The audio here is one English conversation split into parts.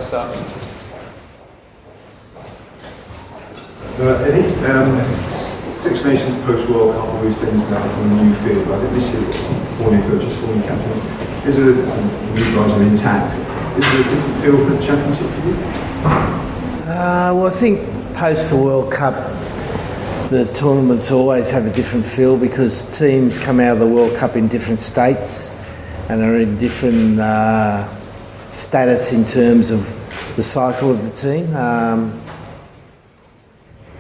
start. Eddie, Six Nations post-World Cup always tends now from a new field. I think this year, four new coaches, four new captains. You guys are intact. Is there a different feel for the championship for you? Well, I think post the World Cup, the tournaments always have a different feel because teams come out of the World Cup in different states and are in different status in terms of the cycle of the team.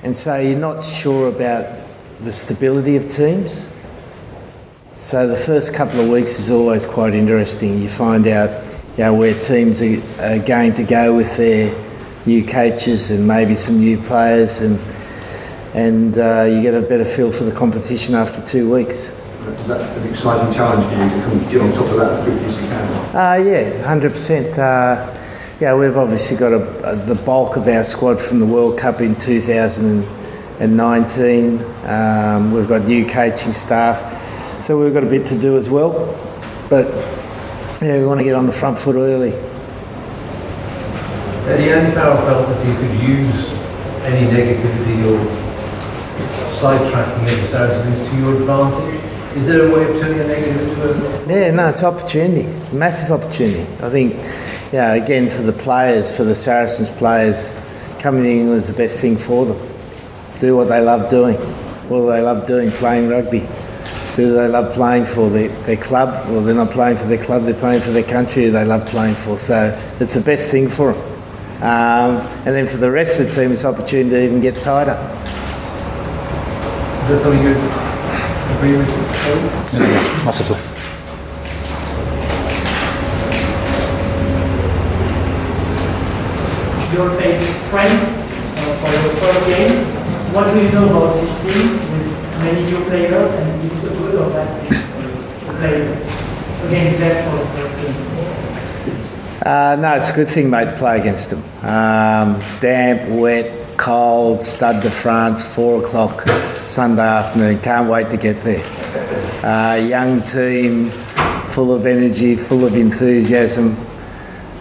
And so you're not sure about the stability of teams. So the first couple of weeks is always quite interesting. You find out where teams are going to go with their new coaches and maybe some new players, and you get a better feel for the competition after 2 weeks. Is that an exciting challenge for you to get on top of that as quickly as you can? Yeah, 100%. We've obviously got the bulk of our squad from the World Cup in 2019. We've got new coaching staff, so we've got a bit to do as well. But we want to get on the front foot early. Eddie, Owen Farrell felt that he could use any negativity or sidetracking of the Saracens to your advantage. Is there a way of turning a negative into a... Yeah, no, it's opportunity, massive opportunity. I think, again, for the players, for the Saracens players, coming to England is the best thing for them. Do what they love doing. What do they love doing? Playing rugby. Who do they love playing for? Their club? Well, they're not playing for their club, they're playing for their country who they love playing for. So it's the best thing for them. And then for the rest of the team, it's an opportunity to even get tighter. Is that something you agree with? Yes, massively. You'll face France for your first game. What do you know about this team with many new players, and is it a good or bad thing to play against them for the first game? No, it's a good thing, mate, to play against them. Damp, wet, cold, Stade de France, 4 o'clock Sunday afternoon. Can't wait to get there. Young team, full of energy, full of enthusiasm.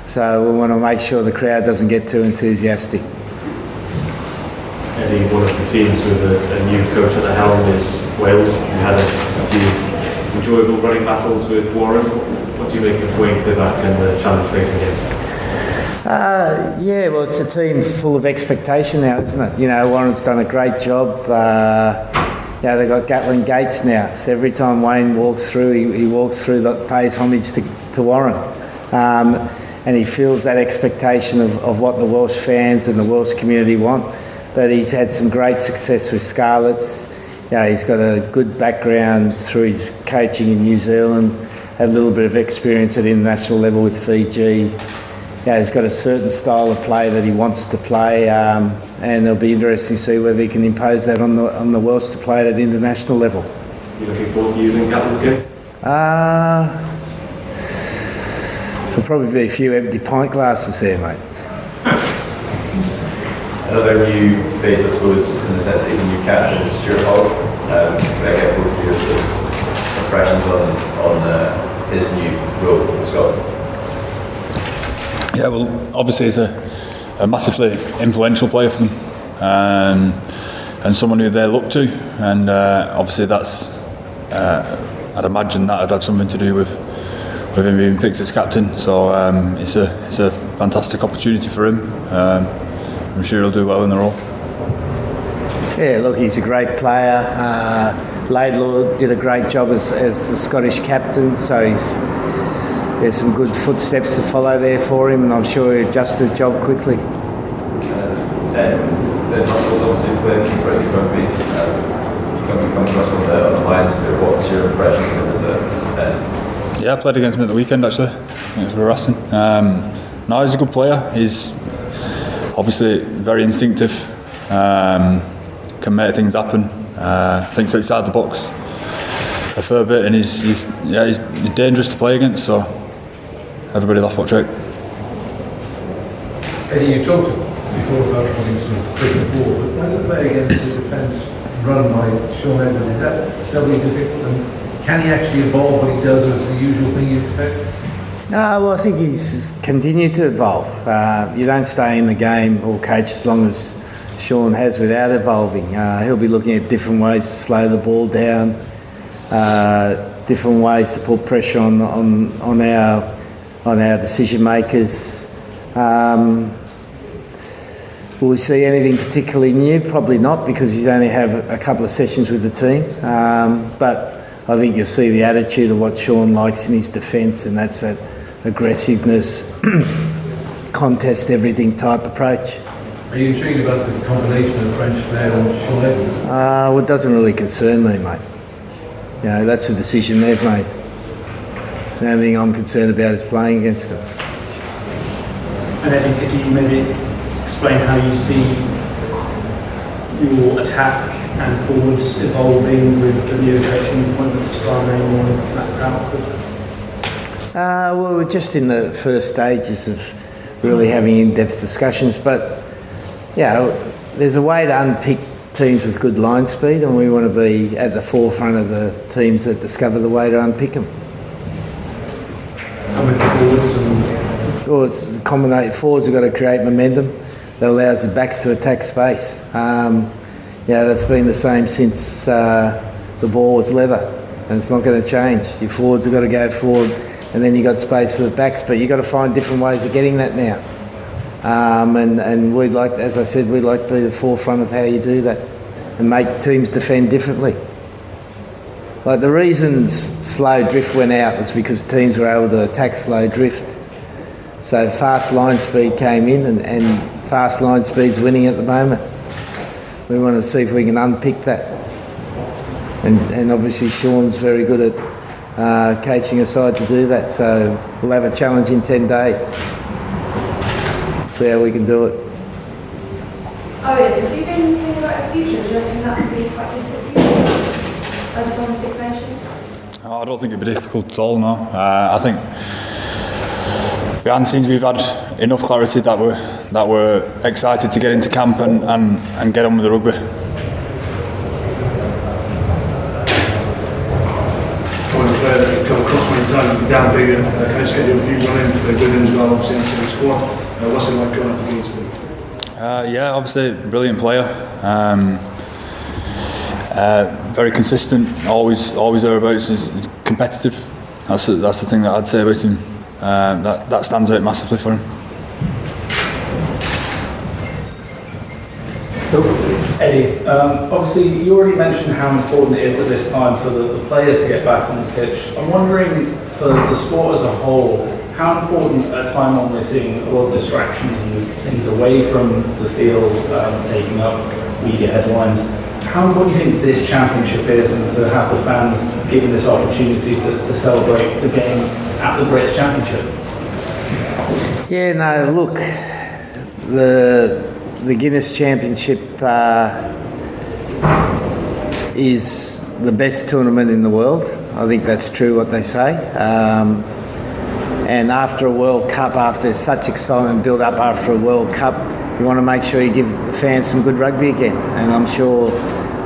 So we want to make sure the crowd doesn't get too enthusiastic. Eddie, one of the teams with a new coach at the helm is Wales. You had a few enjoyable running battles with Warren. What do you make of Wayne Clivac and the challenge facing him? Well, it's a team full of expectation now, isn't it? Warren's done a great job. They've got Gatland Gates now. So every time Wayne walks through, he walks through that pays homage to Warren. And he feels that expectation of what the Welsh fans and the Welsh community want. But he's had some great success with Scarlets. He's got a good background through his coaching in New Zealand, had a little bit of experience at international level with Fiji. He's got a certain style of play that he wants to play, and it'll be interesting to see whether he can impose that on the Welsh to play at international level. You looking forward to using Gatland's game? There'll probably be a few empty pint glasses there, mate. Another new face, I suppose, in the sense that he's a new captain, is Stuart Hogg. Could I get both of your impressions on his new role in Scotland? Yeah, well, obviously he's a massively influential player for them, and someone who they look to, and obviously that's, I'd imagine that would have something to do with him being picked as captain. So it's a fantastic opportunity for him. I'm sure he'll do well in the role. Yeah, look, he's a great player. Laidlaw did a great job as the Scottish captain, so there's some good footsteps to follow there for him, and I'm sure he'll adjust his job quickly. The Muscles obviously playing pretty good rugby. You come across from the Lions too. What's your impression of him as a Yeah, I played against him at the weekend actually. It was Racing. No, he's a good player. He's obviously very instinctive. Can make things happen. Thinks outside the box a fair bit, and he's dangerous to play against. So everybody laugh what check. Eddie, you talked before about having some quick ball, but when you play against the defence run by Sean Edwards, is that doubly difficult? And can he actually evolve what he does, or is the usual thing you expect? Well, I think he's continued to evolve. You don't stay in the game or coach as long as Sean has without evolving. He'll be looking at different ways to slow the ball down, different ways to put pressure on our decision makers. Will we see anything particularly new? Probably not, because he's only have a couple of sessions with the team. But I think you'll see the attitude of what Sean likes in his defence, and that's that aggressiveness, contest everything type approach. Are you intrigued about the combination of French player and Sean Evans? Well, it doesn't really concern me, mate. You know, that's a decision they've made. The only thing I'm concerned about is playing against them. And Eddie, could you maybe explain how you see your attack and forwards evolving with the new coaching appointments of Simon and Matt Bamford? Well, we're just in the first stages of really having in-depth discussions, but there's a way to unpick teams with good line speed, and we want to be at the forefront of the teams that discover the way to unpick them. And with the forwards and... Well, it's combination. Forwards have got to create momentum that allows the backs to attack space. That's been the same since the ball was leather, and it's not going to change. Your forwards have got to go forward, and then you've got space for the backs, but you've got to find different ways of getting that now. And we'd like, as I said, we'd like to be the forefront of how you do that and make teams defend differently. Like the reasons slow drift went out was because teams were able to attack slow drift. So fast line speed came in, and fast line speed's winning at the moment. We want to see if we can unpick that. And obviously Sean's very good at coaching a side to do that, so we'll have a challenge in 10 days. See how we can do it. Oh yeah, if you've been thinking about the future, do you reckon that would be quite difficult for you? Focus on the Six Nations? I don't think it'd be difficult at all, no. I think behind the scenes we've had enough clarity that we're excited to get into camp and get on with the rugby. One player that you've come across many times, Dan Bigger, can I just get your views on him? They're good in as well, obviously, into the squad. What's it like going up against him? Obviously, brilliant player. Very consistent, always thereabouts. Is competitive. That's the thing that I'd say about him. That stands out massively for him. Eddie, obviously you already mentioned how important it is at this time for the players to get back on the pitch. I'm wondering, for the sport as a whole, how important at a time when we're seeing a lot of distractions and things away from the field taking up media headlines, what do you think this championship is, and to have the fans given this opportunity to celebrate the game at the British Championship? Yeah, no, look, the Guinness Championship is the best tournament in the world. I think that's true what they say. And after a World Cup, after there's such excitement built up after a World Cup, you want to make sure you give the fans some good rugby again. And I'm sure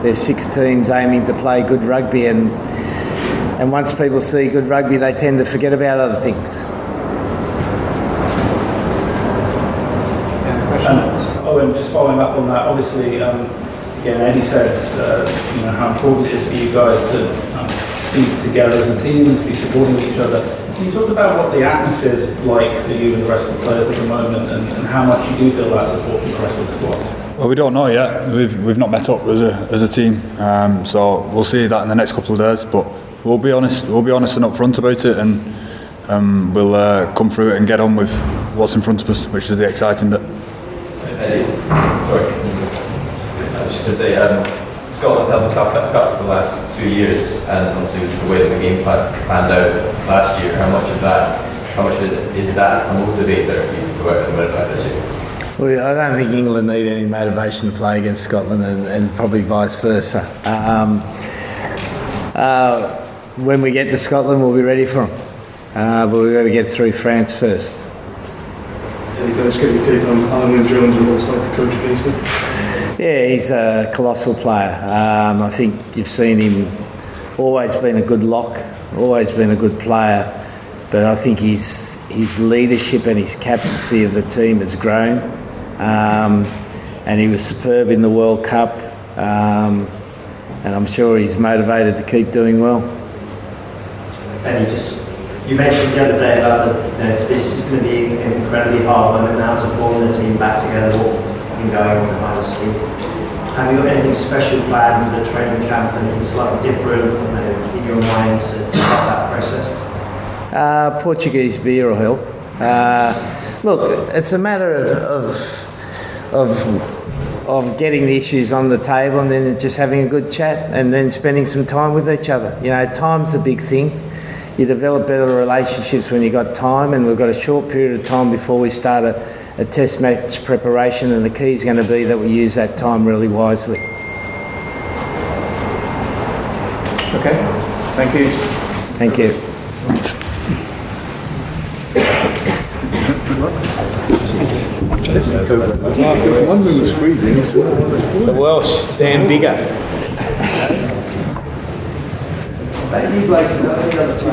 there's 6 teams aiming to play good rugby, and once people see good rugby, they tend to forget about other things. Owen, just following up on that, obviously, again, Eddie said, how important it is for you guys to be together as a team and to be supporting each other. Can you talk about what the atmosphere is like for you and the rest of the players at the moment, and how much you do feel that support from the rest of the squad? Well, we don't know yet. We've not met up as a team, so we'll see that in the next couple of days. But we'll be honest and upfront about it, and we'll come through it and get on with what's in front of us, which is the exciting bit. Sorry. I was just going to say, Scotland held the Cup for the last 2 years, and obviously the way that the game panned out last year, how much of it is that a motivator for you to go out and win it like this year? Well, I don't think England need any motivation to play against Scotland, and probably vice versa. When we get to Scotland, we'll be ready for them. But we've got to get through France first. Let's get your take on Alan Jones and what it's like to coach against him. Yeah, he's a colossal player. I think you've seen him, always been a good lock, always been a good player, but I think he's his leadership and his captaincy of the team has grown, and he was superb in the World Cup, and I'm sure he's motivated to keep doing well. Eddie, you mentioned the other day about this is going to be an incredibly hard moment now to pull the team back together, what's been going on behind the scenes. Have you got anything special planned for the training camp, anything slightly different in your mind to start that process? Portuguese beer will help. Look, it's a matter of getting the issues on the table and then just having a good chat and then spending some time with each other. You know, time's a big thing. You develop better relationships when you've got time, and we've got a short period of time before we start a test match preparation, and the key is going to be that we use that time really wisely. Okay, thank you. Thank you. One room was freezing. The Welsh, Dan Bigger. You guys know the other two.